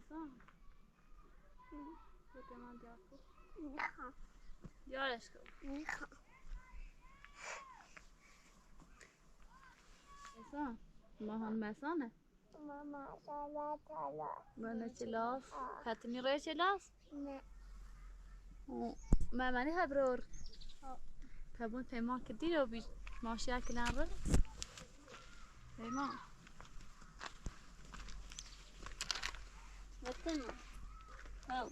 احسان به من دیار کن نخوام دیارش کن نخوام احسان ماهان مسانه ماما شالا تالا من چلاس خطنی روی چلاس نه مامانی خبرور تبون پیمان کدی رو بی ماشی اکلان رو پیمان بتما او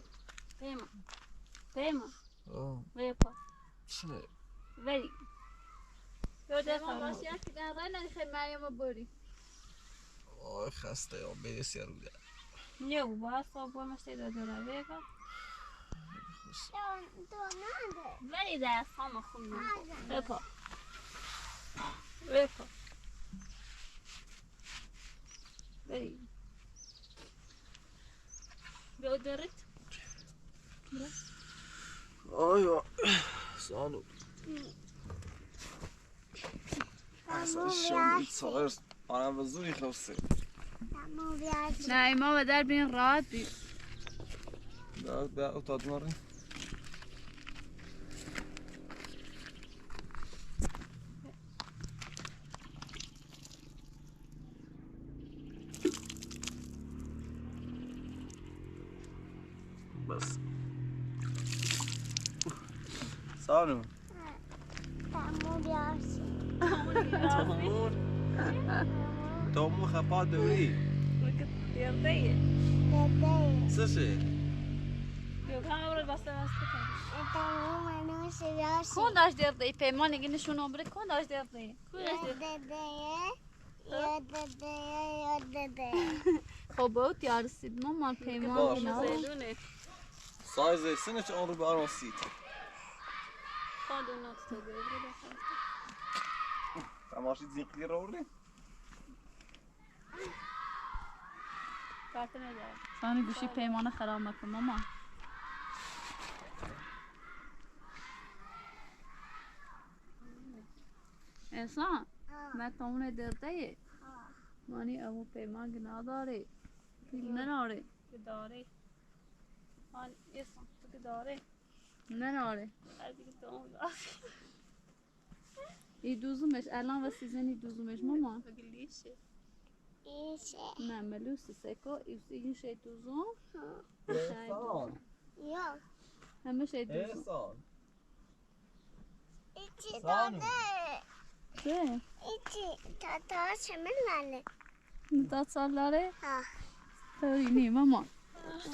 پیمان ویپا شنو وی پیمان ماشی اکلان رو نخی مریم بری آه خسته یا بیسی رو ده نیو باید صبح مشتی داده رو بیگم تو نده ولی دست هم خون ویپا ویپا وی بیا درت آیا سانو اصلا شما صغير انا بزوري خمسة ماما بیاشی نه ما و در بین راحت بی لا بقى وتقعد مرة بس سانو ماما بیاشی تومو خپا دوری دیردهیه دده سشي بیا کامرو بسته کن ماما منوش بیاشی کون داشت دیردهی پیمان نگی نشون آمرد کون داشت دیردهی یا دده خب باید یارسید مامان پیمان باش. سایز سنش آن رو به آن سیت خواهد نات تو بگیره تماشی زیقلی رو بردی؟ کارت نداره سانی گوشی پیمان خراب نکن مامان احسان من تامون دیردهیه مانی امو پیمان گناه داره پیل نناره که داره آن احسان تو که داره نناره هر دیگه تامون داره ای دوزومش الان و سیزن ای دوزومش مامان بگلیشه ایشه نه ملوسی سکو این شی دوزوم احسان یا همه شی دوزوم احسان ایچی سانو. داده چه؟ ایچی تا چمن لاله 10 سال داره؟ ها طوری نی مامان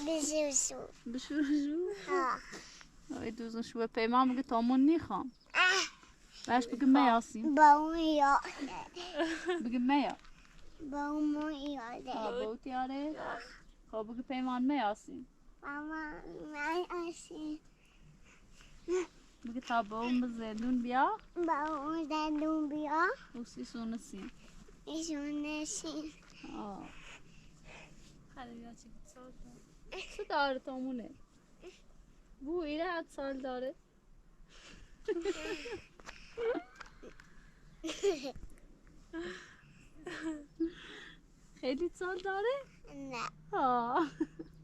بزوزو بشور جو ها ای دوزوم شو پیمان بگه تامون نیخوام باش بگه میاسیم با اون یا بگه میا با اون یاده بوت یاره خب بگه پیمان میاسیم ماما من آسی بگه تا با اون بزیدون بیا با اون دندون بیا اوسی سونسیم ایشون نشین خیلی بیا چی سال چه داره تامونه بو ایره 7 سال داره خیلی سال داره؟ نه آه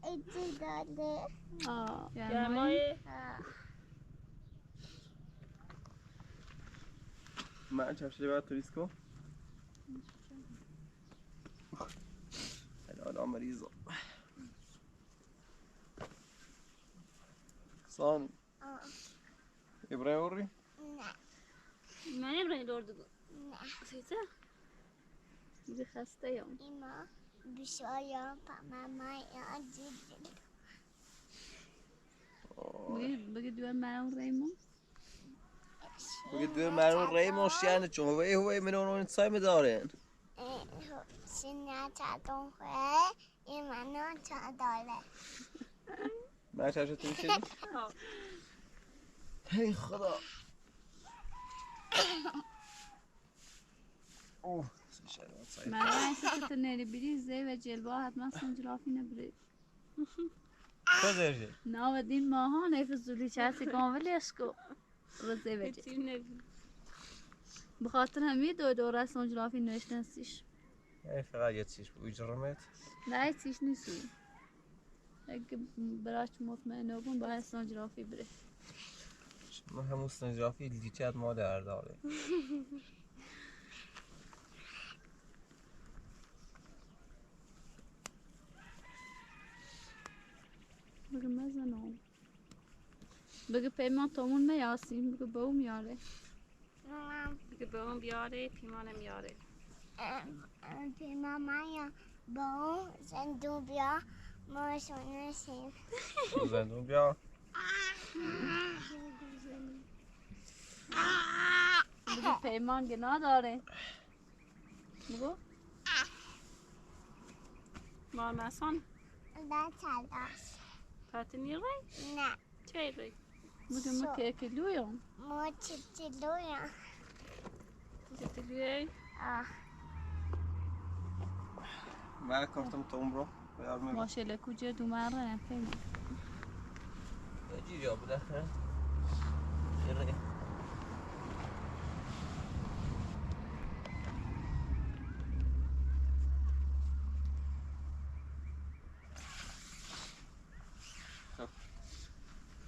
ایچی داده گرمای من چشم باید توریست کن الان مریضه سانو ابراهیم وري نه من ابراهیم دور دو نه سیتا دیگه خسته یم ایما بشایم پا ماما یا دیدی بگی دوی من ریمون بگید دور مرون ریمون شیانه چون هوی منو اون سایم دارن سینه چطور خواه این منو چه داره من چشم توریست هی خدا اوه شرمت سایم من رایسه که نری بری زی و جلبا حتما سنجلافی نبری کجا نه و دین ماها نفذولی چاسی کاملش کو روزی بجی بخاطر همی دوره سنجلافی نشناسیش فقط یه چیش بود جرمت نه چیش نیستی اگه براش مطمئن بون باید سنجرافی بره. ما همون سنجرافی لیچت ما داره. بگه مزنم. بگه پیمان تامون میاسیم بگه با اون میاره. بگه با اون بیاره پیمانم میاره. پیمان مایا با اون زندون بیا ما شونشیم. زندون بیا. بگه پیمان گناه داره. بگو. مار مسان. نه تلاش. تعطیلی ری؟ نه. چه ری؟ بگه ما که کلویم. ما چطلویم. چطوری؟ من کارتم تو برو. ماشله کجا دو مره پیمان. جیری آب داره. جیری.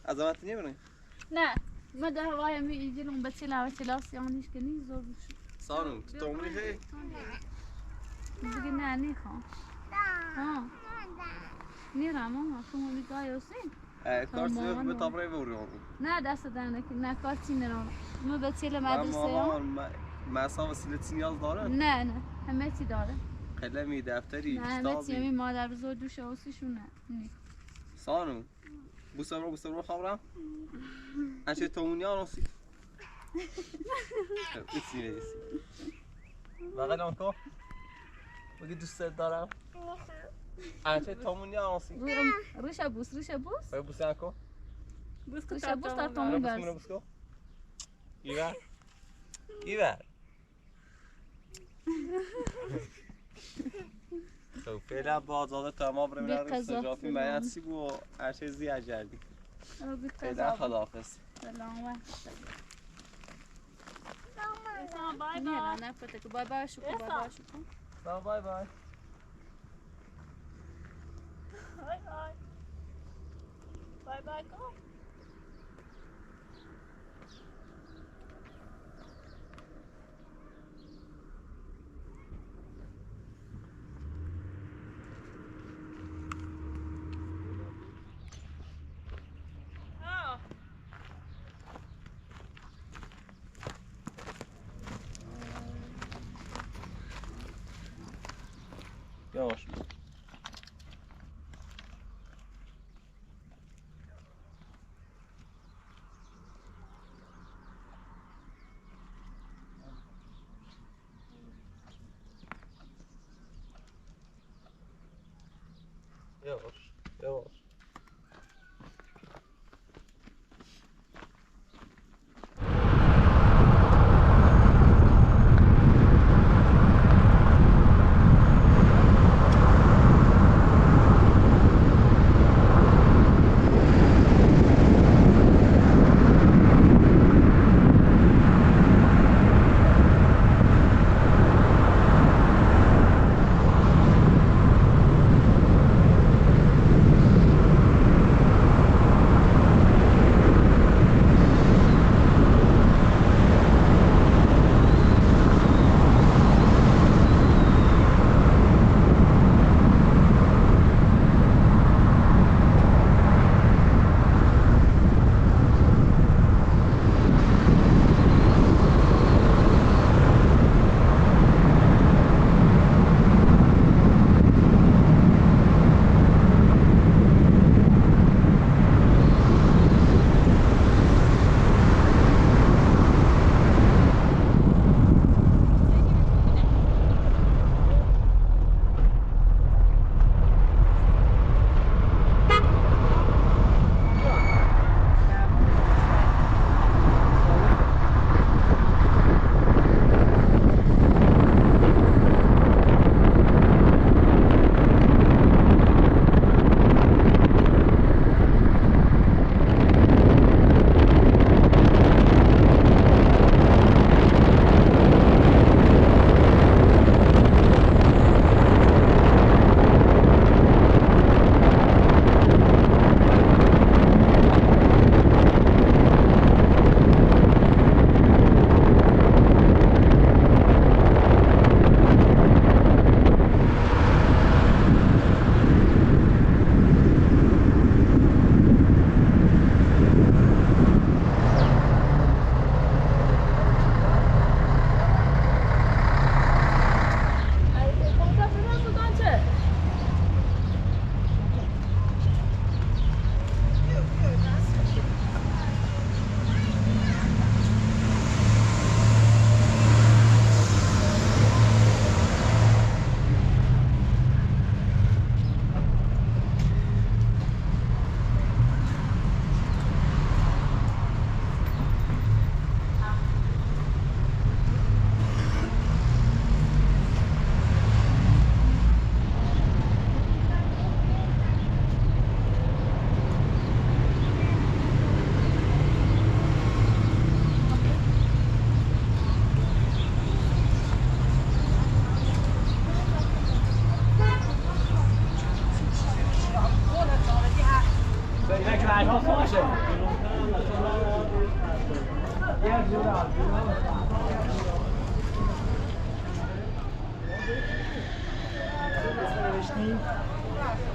عظمت نمیبرین؟ نه ما ده هوای می ایجلون بچلا سیانیش که نیست زور بشه. سانو تو عمری هی؟ بگی نه نیخوام. ها میرم ماما تو مولی گایوسی؟ کارت به تابره بوریم. نه دست دهنه که نه کارتی نرم. ما بچلا مدرسه ها. ماسا وسیلتی نیاز داره؟ نه همه چی داره. قلمی دفتری نه همه چی همین مادر بزرگ دوش اوسیشون نه. سانو بوسه خبرم؟ انچه تومونیان اوسی؟ ایسی بغل آنکو؟ بگی دوست دارم؟ انچه تومونیان اوسی؟ روشا بوس باید بوسه انکو؟ روشا بوس تا تومون برس بوس کو؟ ایور خب فعلا با آزاده تمام بریم سنجافی میادسی بو هرچه زیاد جردی فعلا خداحافظ سلام بای بای نه فتک بای بای شکر بای بای شکر بای بای بای بای بای کو yavaş yavaş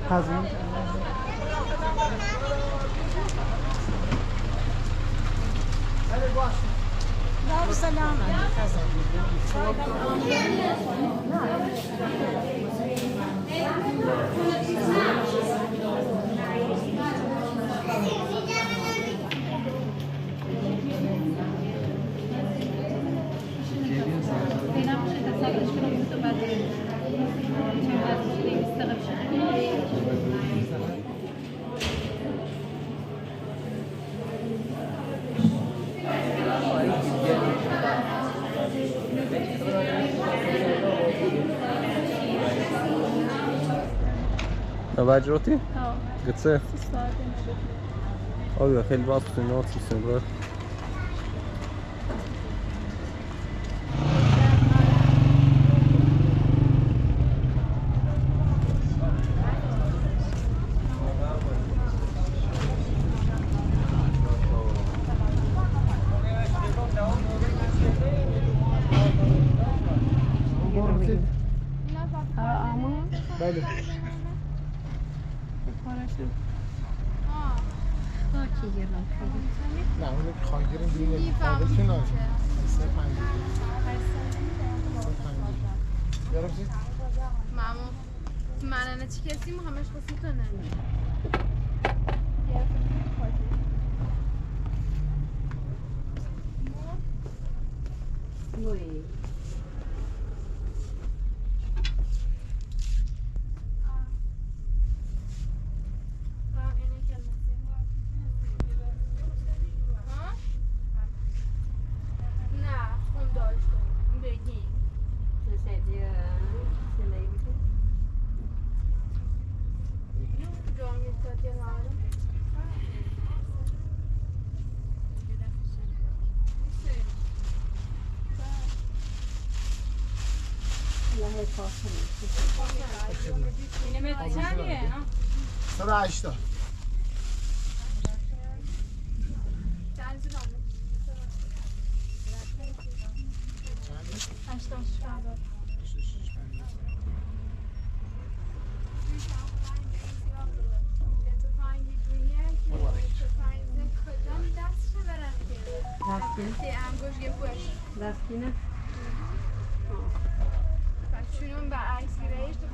هزینه دار سلام نوجروتی؟ اه قصه؟ 3 ساعت آیا خیلی باز سنات سنات بله نه اونو که خواهی گیریم بینیم قابلتون ناشه 350 یارم چی؟ من انا چی کسی مو همش خواستیم تو نمی سر 80 Laskine? چون برعکس گیرهش تو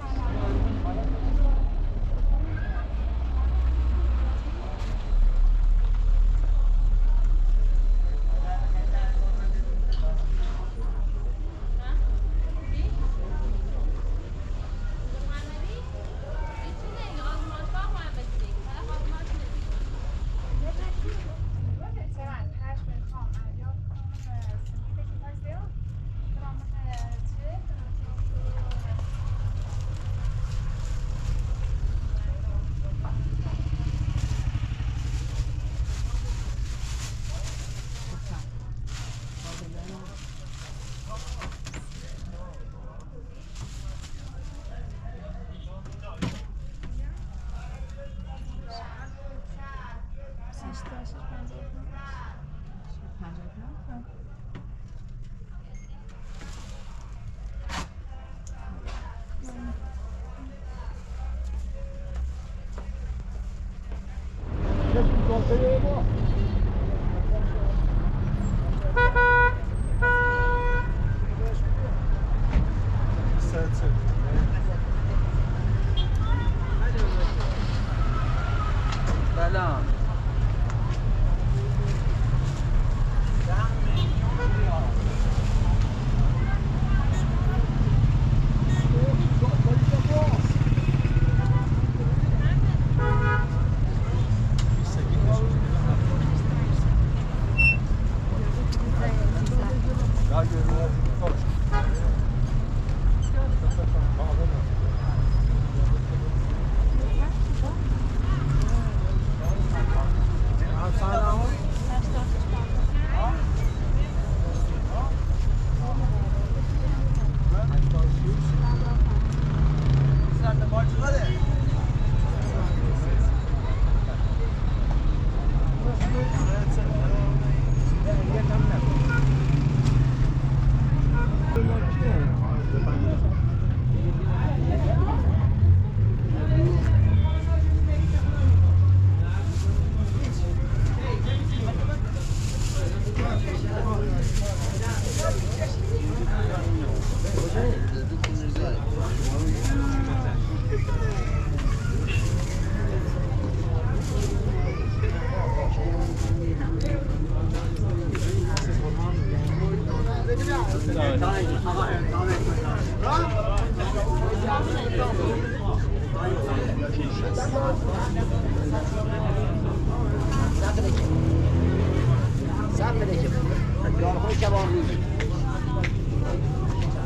کباب روزی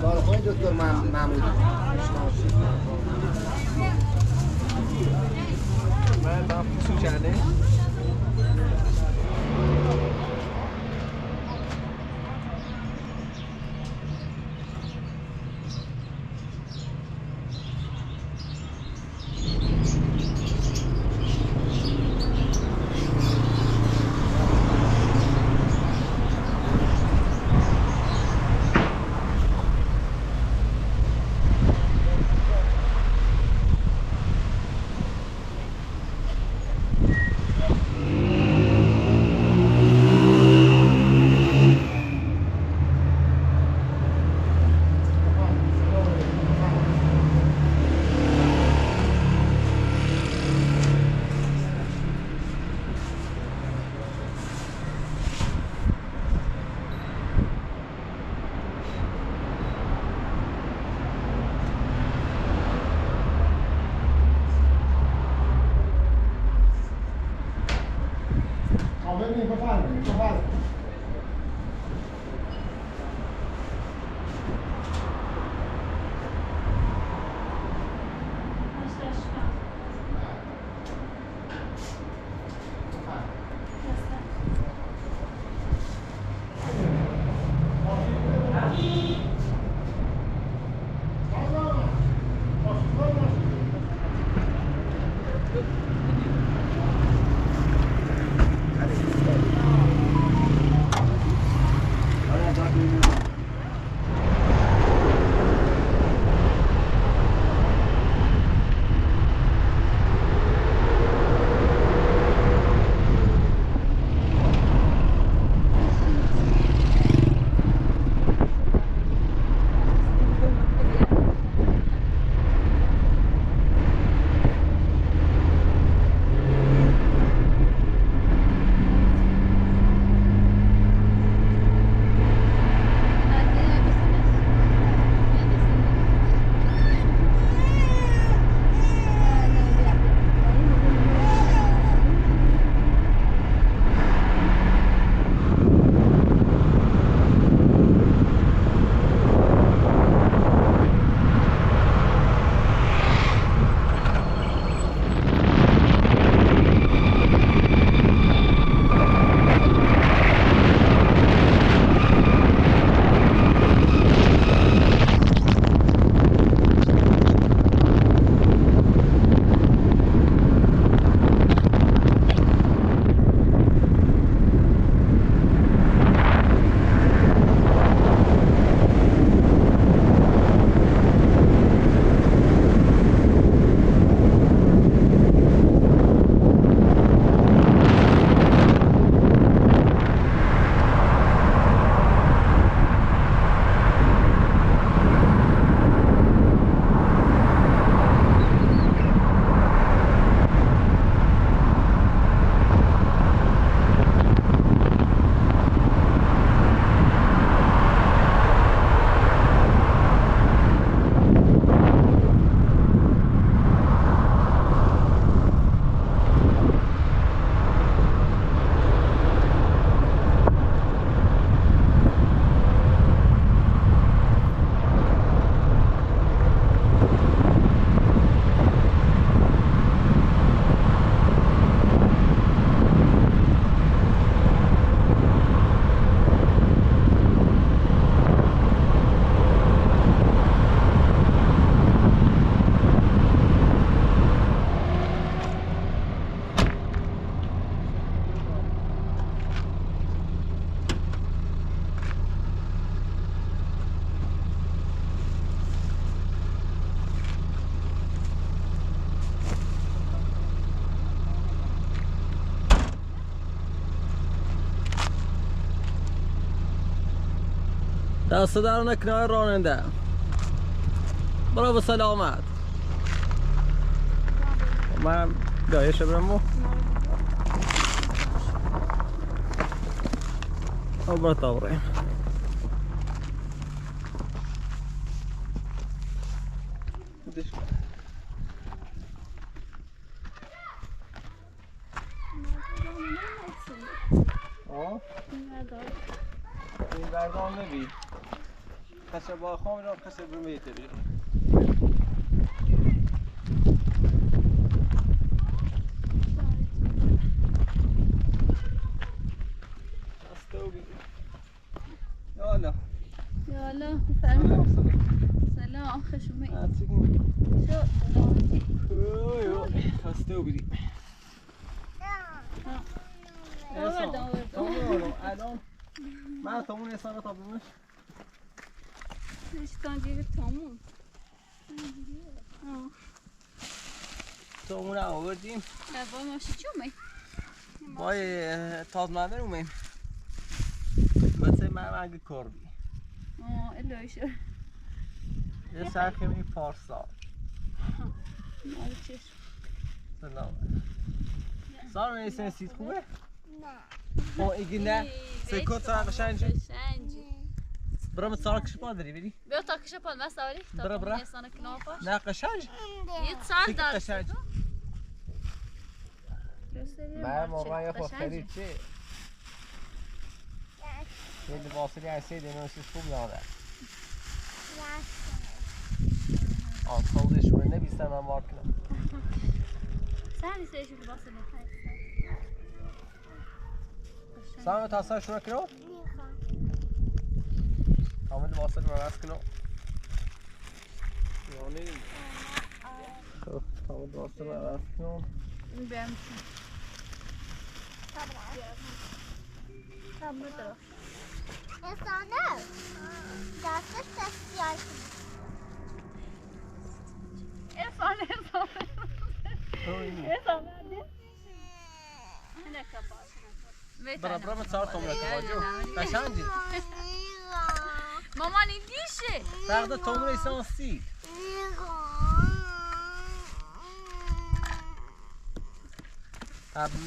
دارخواه دکتر محمودی من پوسو کنه دست در نکنه راننده. برو به سلامت. من دایش برمو. برو تا بریم. این بردام نبی خشه با خواهم را خشه برمیته بیر استو بیر یالا یالا فرما سلام خوش اومدی عطیگون شو سلامتی استو بیر الان من تامون احسان تا بمش نشتان گیر تامون تامون رو آوردیم با ماشی چی اومد؟ ما تاز مدر اومیم مثل من اگه کردی الهیشه یه سرخیمی پارسال مال چشم سلام سلام میسن سیت خوبه؟ نه او ایگی نه سکوت سر قشنجی قشنجی برام سال کش پادری بری بیا تا کش پاد مسالی برا برا. تا انسان کناپاش نه قشنج یه سال دار قشنج من موقعی خود خرید چی؟ یه لباسی هستی دنوسیش خوب یاده آن خودش رو نبیستم من وارد کنم سهلی سهیشو لباسی نخواهی سلام تاسا شروع کنم تمام لباسی رو مرز کنم یعنی خب تمام لباسی رو مرز کنم بیام tam bu taraf. İnsanlar ders sesler. Efsane. Efsane. Ne kaparsın? برا من صار تومره توجه قشنجی مامان این دیشه فردا تومره ایسانسی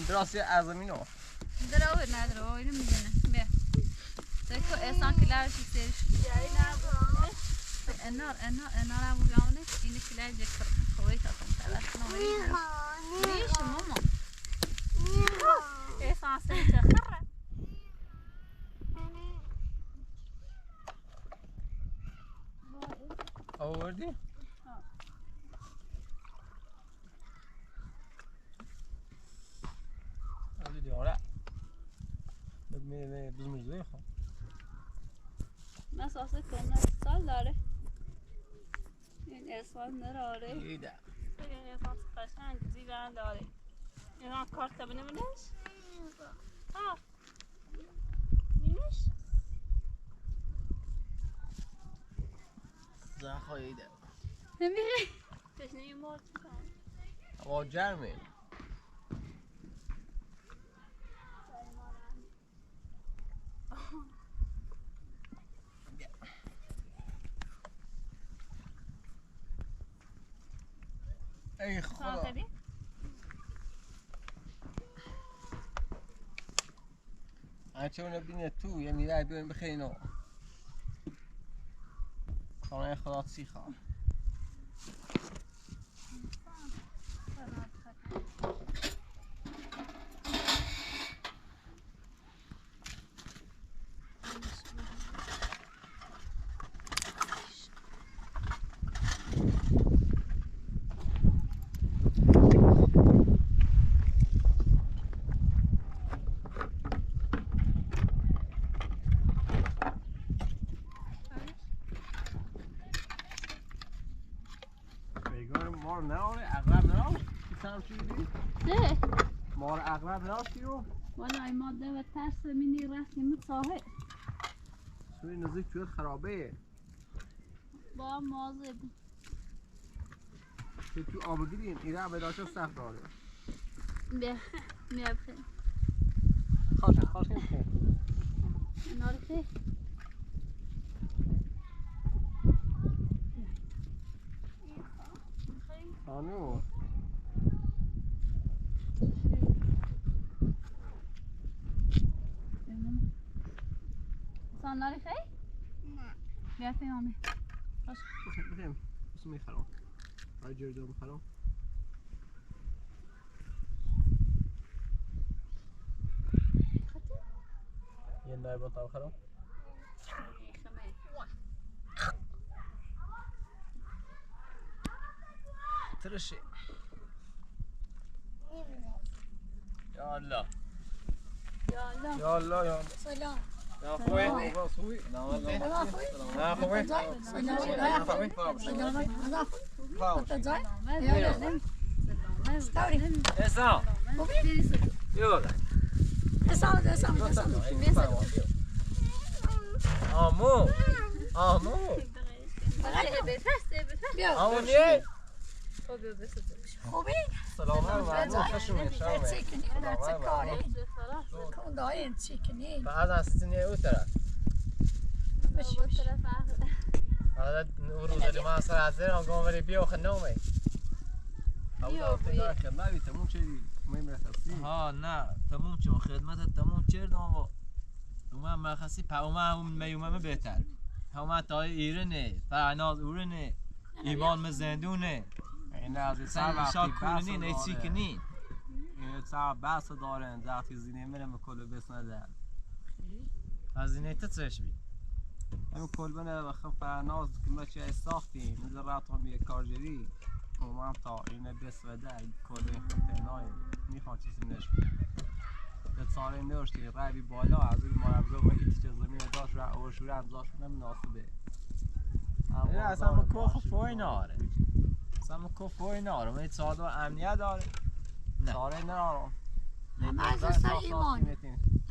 دراستی ازمینو دراوه نداره اینو میدونه بیا دیگه احسان کلارشی سریش انار هم بیامونه اینو کلار جکر خوی تاکم تلاش نمیشه دیش ماما احسان سری تخره آوردی؟ آوردی آره بزموزه خواه من ساسه کنم سال داره این احسان نراره ایده این احسان قشنگ زیبان داره این کارت بنیمونش ها نیمش زخواه ایده نمیره تشنه مرد میکنم هوا جرمه ای خدا هرچه اونو بینه تو یه میره بیایم بخیری نو خانه خدا سی خواه مار نراله اغلب نراله کسان چی دیدی؟ ده مار اغلب نراشتی رو؟ والله ماده و ترس منی رفتیم ساحل سوی نزدیک توی خرابه با مازه بود تو آب گیریم ایره عبدالله سخت داره بیا بخیر خواهش کنیم نار خیر آنو سان ناری خیر؟ نه بیا پیامه باش بخیم بسو میخرم آی جردو میخرم یه نایبان تا بخرم ترشي يا الله يا الله يا الله يا الله سلام يا اخوي يا اخوي لا والله يا اخوي اسا يلا امو امو امونيه خوبی؟ سلام علیکم خوشم شما چیکنی چه کاری؟ کن داین چیکنی بعد از سنی او طرف حالا روز ما سر از زیران گم ولی بیا خنومه بیا بیا خدمتی تموم چی مهم رخصی ها نه تموم چون خدمت تموم کردم و اومم مرخصی پیامم میومم بهتر پیامم تا ایرانه فرناز اورنه ایمان مزندونه این از سر وقتی کلونی نیچی کنی این سر بحث دارن وقتی زینه میرم کل بسنده از زینه تترش بی این کل بنه بخم فرناز که ما چه ساختیم میذار راتم یک کارجری اومم تا این بسنده کل این خطنای میخوان چیزی نشون به ساره نوشتی رای بالا از این مربزه و هیچ چیز زمین داشت را اوشوره امضاش نمناسبه این اصلا مکوخ فوی ناره اصلا مکوخ فوی ناره من صادو امنیت داره ساره نارم همه از ایمان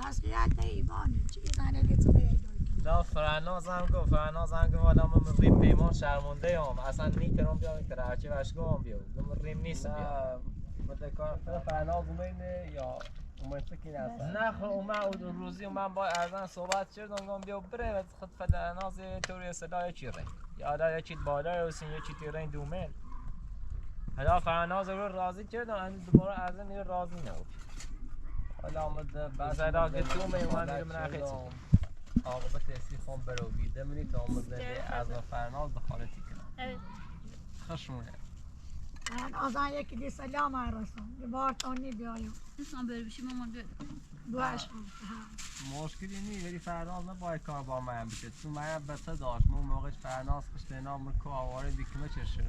تسلیت ایمانه چی زنه لیتو بیدوی لا فرناز هم گفت والا من ریم پیمان شرمونده هم اصلا نیترم بیام این طرح هرچی وشگاه هم بیام من ریم نیست بیام متکار فرناز اومینه یا اومد فکر هستن نه خب اومد روزی من با ارزان صحبت کردم گفتم بیا بره و خود فرناز طوری صدای چی ره یا یه چیز بالا و سین یه چیز تیرین دومن حالا فرناز رو راضی کردم دوباره ارزان میره راضی نبود حالا آمد بعدا که تو میومد من خیلی آقا تاسی خون برو بیده منی تا آمد از فرناز دخالتی کنم خشمونه من آزان یکی دی سلام عرصم بار تانی بیایم انسان بر بشی مامان بیاد باش مشکلی نیست ولی فرناز نباید کار با من بشه تو من بسه داشت من موقعش فرناز کشته نام کو آواره بیکمه چشه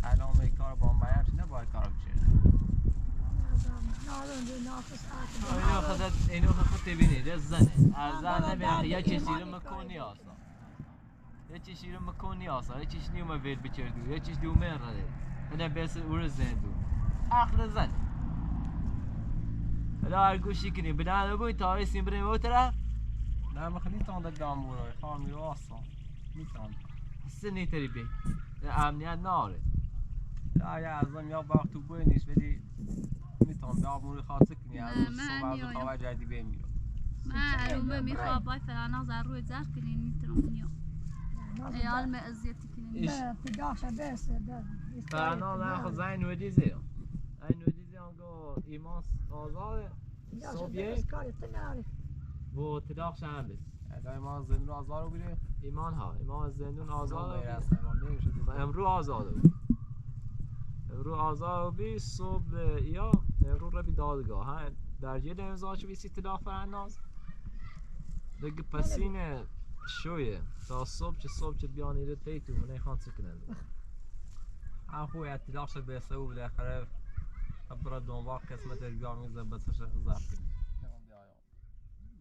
الان می کار با من چه نباید کار بشه اینو خود ببینید از زنه ارزان نبینه یه چیزی رو مکونی آسان یه چیزی رو مکونی آسان یه چیزی نیومه ویل بچردو یه چیز دومه رده من بس اور زندو عقل زن حالا هر گوشی کنی بنا بگوی تاری سیم بریم او طرف نه مخلی تانده داموره خواهم میرو آسان میتانده سه نیتری بی امنیت ناره یا ازم یا وقت تو بوی نیست ولی میتونم بیا موری خاطر کنی از صبح از خواهد جدی بیم میرو من ارومه میخواب باید فرناز از روی زر کنی نیترم نیا ایال می ازیتی کنی پیداش بس فرناز من خود زین ودی زیم این ودی زیم گو ایمان آزاده صبحیه و تداخ شهر بس اگه ایمان زندون آزاد رو بیره ایمان ها ایمان زندون آزاد امرو آزاده بود امرو آزاد بی صبح یا امرو رو بی دادگاه ها درجه امضاش بیسی تداخ فرناز دیگه پسینه شویه تا صبح چه بیانی رو تیتو منه خان سکنند هم خوی اتلاق شد بیسته و بالاخره برای دنبال قسمت ارگاه میزه بسش زرد کنیم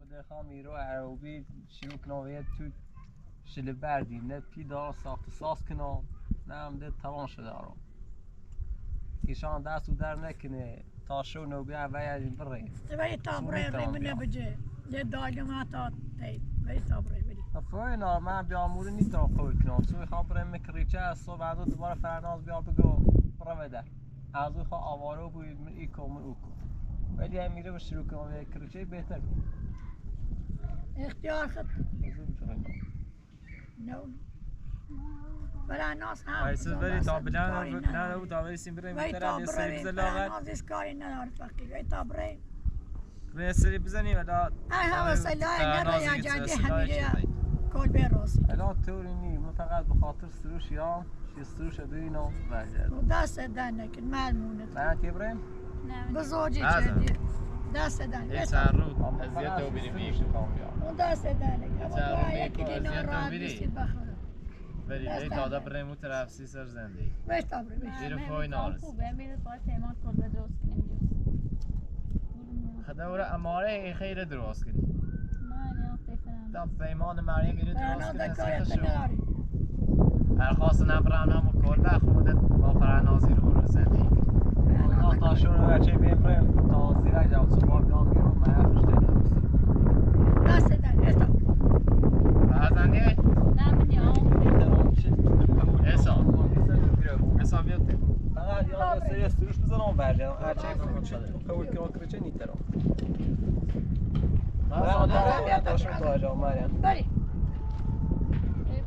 بده خواه میرو عروبی شروع کنم تو شل بردی نه پیدا ساخت ساز کنم نه هم ده توان شده آرام ایشان دست و در نکنه تا شو نوبی اوی این بره ولی تابره ریمونه بجه یه دایم حتا تید ولی تابره بری فوی نار من بیاموری نیترم خوی کنم سوی خواه برای مکریچه از صبح از دوباره فرناز بیا بگو برا بده از او خواه آواره بوید من ایکو من اوکو ولی هم میره به شروع کنم یک کریچه بهتر بود اختیار خود نو برای ناس هم ایسا بری تا بلان نه او تا بری سیم برای میتره سری بزن لاغر ناس اسکاری نداره فقیر وی تابره به سری بزنی ولی ای همه سلاح نره یا جنده همیره کل به راسی الان طوری نی من فقط به خاطر سروش یا شی سروش دوینو برگرد دست دن نکن ملمونه من تیبریم بزرگی چندی دست دن یه چند رو ازیت رو بیریم میشه کام بیا اون دست دن نکن چند رو یکی دینا راحت نیستید بخوره ولی دیگه تا بریم اون طرف سر زندگی. باش تا بریم. زیر پای نارس. خوبه میره باید پیمان کل درست کنیم. خدا ورا اماره خیلی درست کنی. نه فکر تا پیمان مریم میره درست نه کنی. دکایت نداری. هر خواست نبرم هم کل خودت با فرنازی رو زندگی. نه تا شروع بچه بیمریم تا زیرا جاوب صبح بیان بیرون ما دست دن استا. بعدن یه نه من حساب بیاد فقط یا سری سروش بزنم برجام هرچی قبول کنم که نیت دارم نه داشتم تو اجازه مریم بری.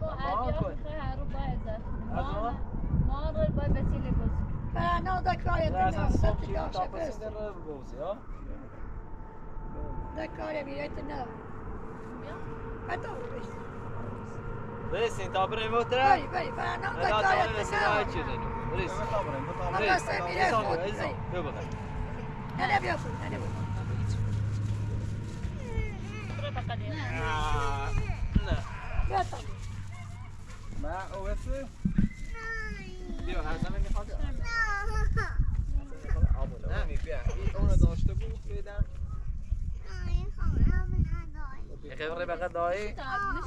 با هر رو باید ما رو باید وسیله گذاریم. نه دکایت نداری. ستی داشته بست. دکایت بیایت نداری. باتو بری. برسین تا بریم اون طرف بری فرنا دکایت نداری. برسین تا بریم آقا سمیره خود. بیا بودن نه بیا خود. نه بیا. بیا تا. ما اوفه بیا هر زمان میخواد نه بیا اونو داشته بود بدم یه خبره بقیه دایی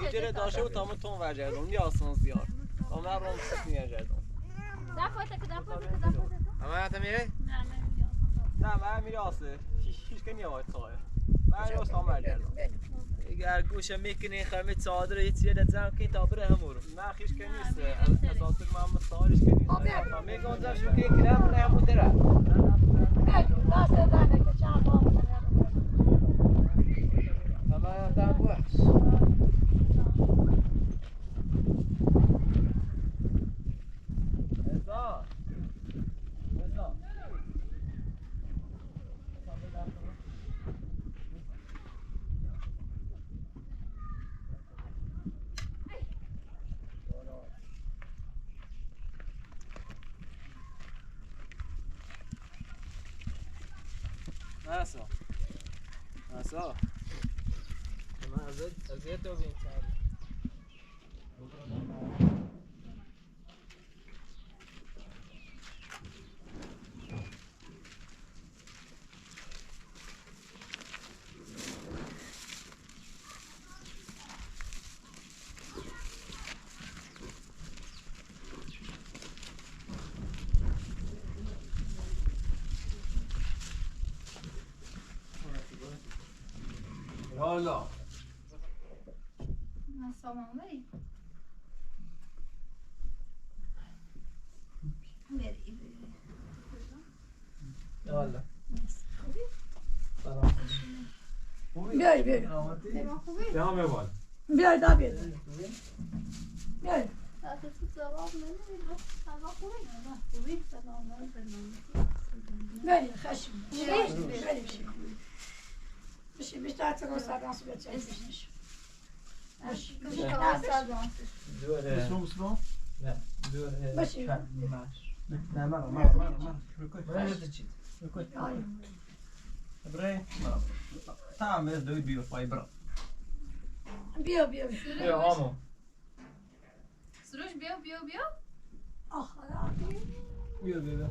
اینجوری داشته بود تا من تون وجردم یا آسان زیاد تا من رو مست میجردم اما حتی میره؟ نه من میره آسه هیچ که نیاید سایه من رو آسان وجردم اگر گوشه میکنی خرمت صادر یه چیه دزم کنی تا بره همورو نه خیش که نیست اساسا من مستعارش که نیست میگم زن شو که گرم بره همون دره دست دنه که چند بار اما دم بوش ازا ناسا من ازیت تو بین حالا سامان بری حالا بیای بیام ببال بیای دا بیای بیای بری خشم بشی بیشتر تو سادان سو بچه بشی دوره بسرو نه دوره بشی نه مرا برای تمام از دوی بیو پای برا بیا بیا آمو سروش بیا آخرا بیو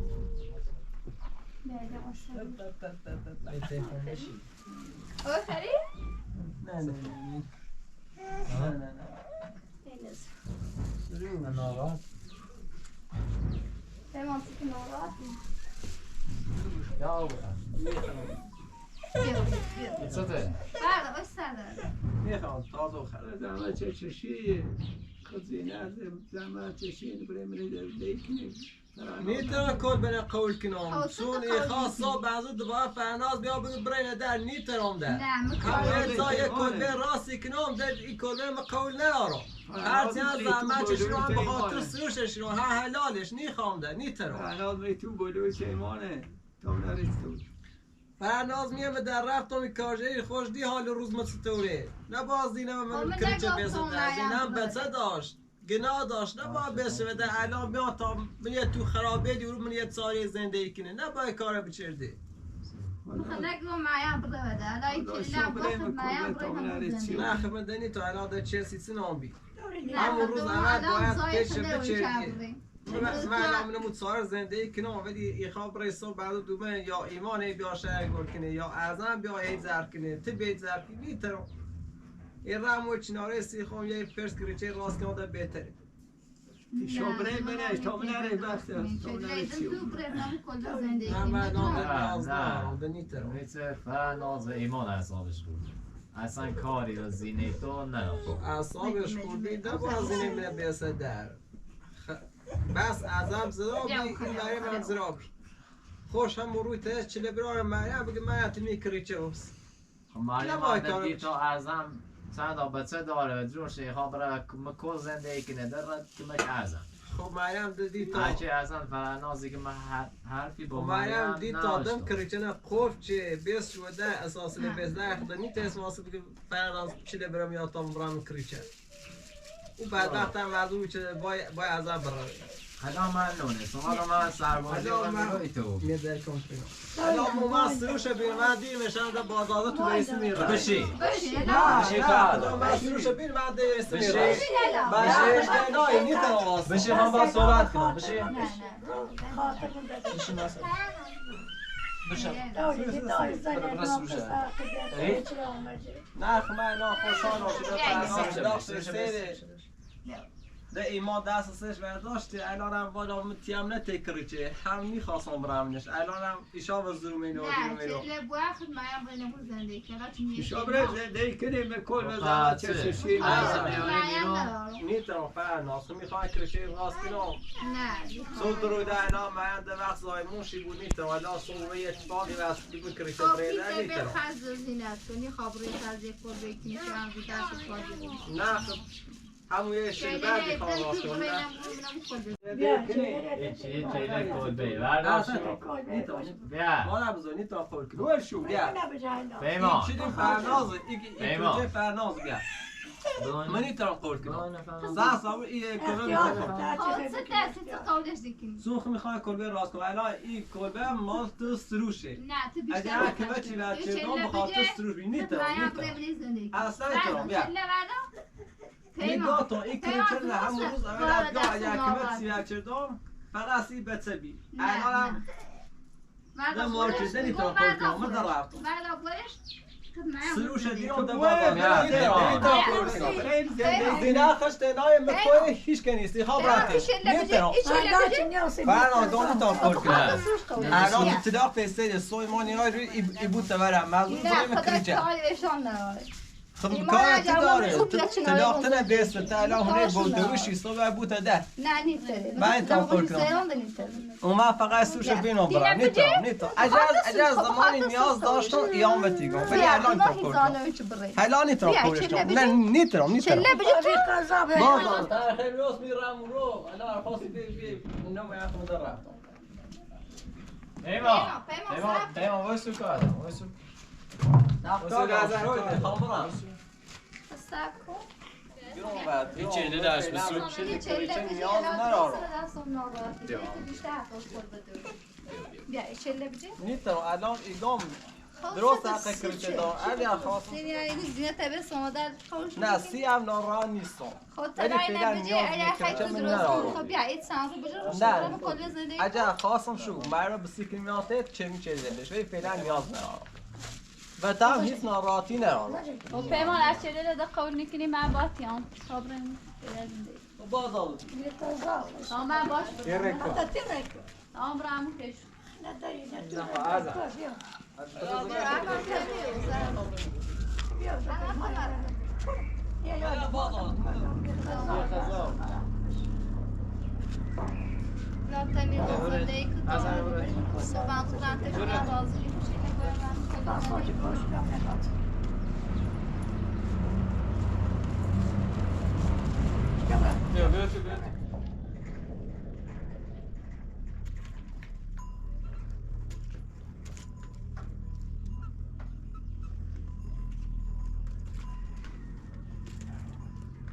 آخری؟ نه ناراحت پیمان تو که ناراحتی یا بیا چطوره بله باش سر داره میخوام تازه خرد زحمت چشیه خزینه زحمت چشیه برای من دیکنیم نیتر کد بنا قول کنم چون خاصا بعضو دوباره فرناز بیا بگو برای ندار نیترم ده همه زای کد به راستی کنم ده این کد به قول ندارم هر چند زحمت چشیرو هم بخاطر سروشش رو ها حلالش نیخوام ده نیترم فرناز می تو بلوی چیمانه تا نریستو فرناز میام در رفتم کارجری خوش دی حال روز مستوره نه باز دینم من کلچه بیسته دینم بچه داشت گناه داشت نه باید بشه ده الان بیان تا من تو خرابه دیورو من یه ساری زندگی کنه نه باید کار بچرده نگو معیم بده الان این کلی هم باست معیم برای هم بزنی نه خب دنی تو الان در چه سیسی نام بی همون روز اول باید پیش بچردی من نمونه متصار زندگی کنم ولی ایخواب رئیسو بعد دوباره یا ایمان بیا شهر گل کنه یا اعظم بیا هیچ زر کنه تو بیت زر کنه بیترم این رمو چناره سیخم یه فرس کریچه راست کنه بهتره شبره منه تو منه بخت تو منه چیو نه من نام نیترم نیست فقط ناز ایمان اعصابش بود اصلا کاری رو زینه تو نه اعصابش خوردی ده باز اینه منه بیسه در بس اعظم زرابی این مریم هم زرابی خوش هم روی تهش چله برار مریم بگه من اتمی کریچه هست مریم هم تا اعظم چند بچه داره جون شیخا برای کل زندگی کنه در کمک اعظم خب مریم دیدی تا هرچی اعظم فرنازی که من حرفی با مریم دید تا دم کریچه نه خوف چه بیس شده اساس لبیز ده خدانی تیس واسه بگه فرناز چله برم یا تا برام کریچه او بعد وقت هم مردمی چه بای اعظم برای حالا من نونست حالا من سربازی رو میگوی تو میدر کن حالا ما سروش بین من دیمشم در بازازه تو رئیس میره بشی بشی حالا ما سروش بین من در رئیس میره بشی نه نیتم واسه بشی من با صحبت کنم بشی نه من نه خوشحال شدم ده ایمان دست سش برداشتی الانم والا متیم نتکریچه هم میخواستم برامنش الانم ایشا و زرومینو نه چه لبواخد مایم بین نمور زندگی کرد شبره زندگی کنیم کل بزنه چه ششی نیتم فعلا ناسو میخواه کریچه راست کنم نه سود روی ده الان من ده وقت زایمونشی بود نیتم الان سوره یه اتفاقی واسه بود کریچه بریده نیتم نیتم خز زینت کنی خابری خز یک پر بیکنی که هم بیدر شد خواهی نه خب همون یه شده بعد میخوام راست کنم چی چیله کل بی برداشت بیا ما نبزا نیتم خور کنم گوه شو بیا پیما چیدیم فرنازه این کجه فرناز بیا من نیتم خور کنم زن سامو این کلبه چه دستی تو قولش دیکنی سوخ میخواه کلبه راست کنم الان این کلبه مال تو سروشه نه تو بیشتر اگر کلبه چی بچه دام بخواه تو سروش بی نیتم اصلا نیتم بیا نگاه تو این کریچه نه همون روز اول از گاه اگر کمت سیاه دام فقط سی بچه بی الانم ده مارکزه نیتم خور کنم من در رفتم سروش دیرم ده بازم زینه خشت نای مکوی هیچ کنیستی خواب رفتی نیتم فرنا دو نیتم خور کنم الان ابتدا فیسته سویمانی های روی ای بود تورم مزود زویم کریچه خب کار تو داره تلاقتنه بیست تا الان هونه بودوشی صبح بود ده نه نیتره من تا خور کنم اومد فقط سوش بینو برام نیتم اجاز زمانی نیاز داشتم ایام بتیگم ولی الان تا خور کنم الان نیتم خورش کنم نه نیتم بازم خیلی روز میرم رو الان خواستی بی اونم یکم در رفتم پیما وایسو کارم وایسو این چهله داشت به سوپ شده کریچه نیاز ندارم نیتم الان ایگام درست حق کریچه دارم اگر خواستم نه سی هم ناران نیستم ولی فعلا نیاز کریچه من ندارم نه اگر خواستم شو مرا بسی کلمیاته چه میشه زندش ولی فعلا نیاز ندارم و تا هیچ ناراحتی ندارم و پیمان از چه ده قول میکنی من باتیام صبرم باز آلو تمام من باش یه رکو تمام برام کش بیا